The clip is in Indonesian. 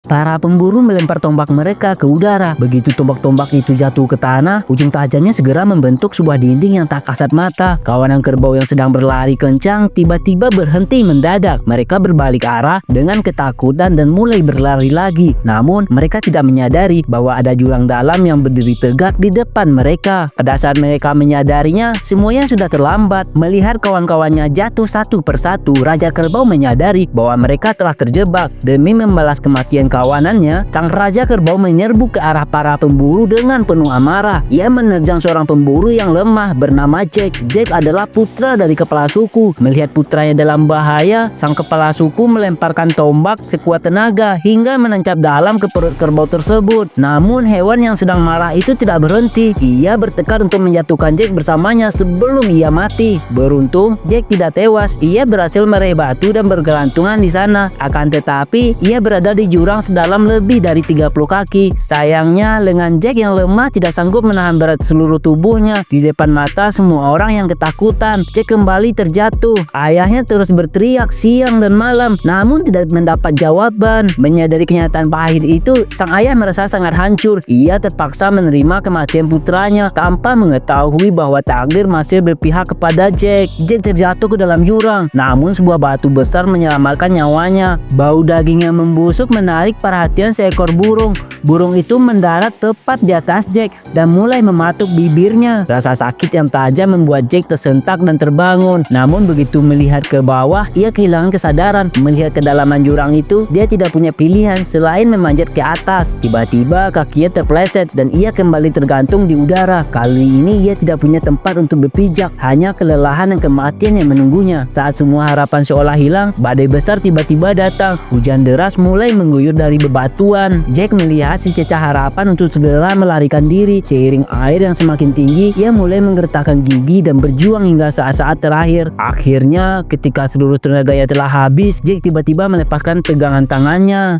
Para pemburu melempar tombak mereka ke udara. Begitu tombak-tombak itu jatuh ke tanah, ujung tajamnya segera membentuk sebuah dinding yang tak kasat mata. Kawanan kerbau yang sedang berlari kencang tiba-tiba berhenti mendadak. Mereka berbalik arah dengan ketakutan dan mulai berlari lagi. Namun mereka tidak menyadari bahwa ada jurang dalam yang berdiri tegak di depan mereka. Pada saat mereka menyadarinya, semuanya sudah terlambat. Melihat kawan-kawannya jatuh satu persatu, Raja Kerbau menyadari bahwa mereka telah terjebak. Demi membalas kematian kawanannya, sang Raja Kerbau menyerbu ke arah para pemburu dengan penuh amarah. Ia menerjang seorang pemburu yang lemah bernama Jack. Jack adalah putra dari kepala suku. Melihat putranya dalam bahaya, sang kepala suku melemparkan tombak sekuat tenaga hingga menancap dalam ke perut kerbau tersebut. Namun hewan yang sedang marah itu tidak berhenti. Ia bertekad untuk menjatuhkan Jack bersamanya sebelum ia mati. Beruntung Jack tidak tewas. Ia berhasil meraih batu dan bergelantungan di sana. Akan tetapi ia berada di jurang sedalam lebih dari 30 kaki. Sayangnya lengan Jack yang lemah tidak sanggup menahan berat seluruh tubuhnya. Di depan mata semua orang yang ketakutan, Jack kembali terjatuh. Ayahnya terus berteriak siang dan malam, namun tidak mendapat jawaban. Menyadari kenyataan pahit itu, sang ayah merasa sangat hancur. Ia terpaksa menerima kematian putranya tanpa mengetahui bahwa takdir masih berpihak kepada Jack. Jack terjatuh ke dalam jurang, namun sebuah batu besar menyelamatkan nyawanya. Bau daging yang membusuk menarik perhatian seekor burung. Burung itu mendarat tepat di atas Jack dan mulai mematuk bibirnya. Rasa sakit yang tajam membuat Jack tersentak dan terbangun. Namun begitu melihat ke bawah, ia kehilangan kesadaran. Melihat kedalaman jurang itu, dia tidak punya pilihan selain memanjat ke atas. Tiba-tiba kakinya terpleset dan ia kembali tergantung di udara. Kali ini ia tidak punya tempat untuk berpijak, hanya kelelahan dan kematian yang menunggunya. Saat semua harapan seolah hilang, badai besar tiba-tiba datang. Hujan deras mulai mengguyur dari bebatuan. Jack melihat sececah harapan untuk segera melarikan diri. Seiring air yang semakin tinggi, ia mulai menggertakkan gigi dan berjuang hingga saat-saat terakhir. Akhirnya, ketika seluruh tenaganya telah habis, Jack tiba-tiba melepaskan pegangan tangannya.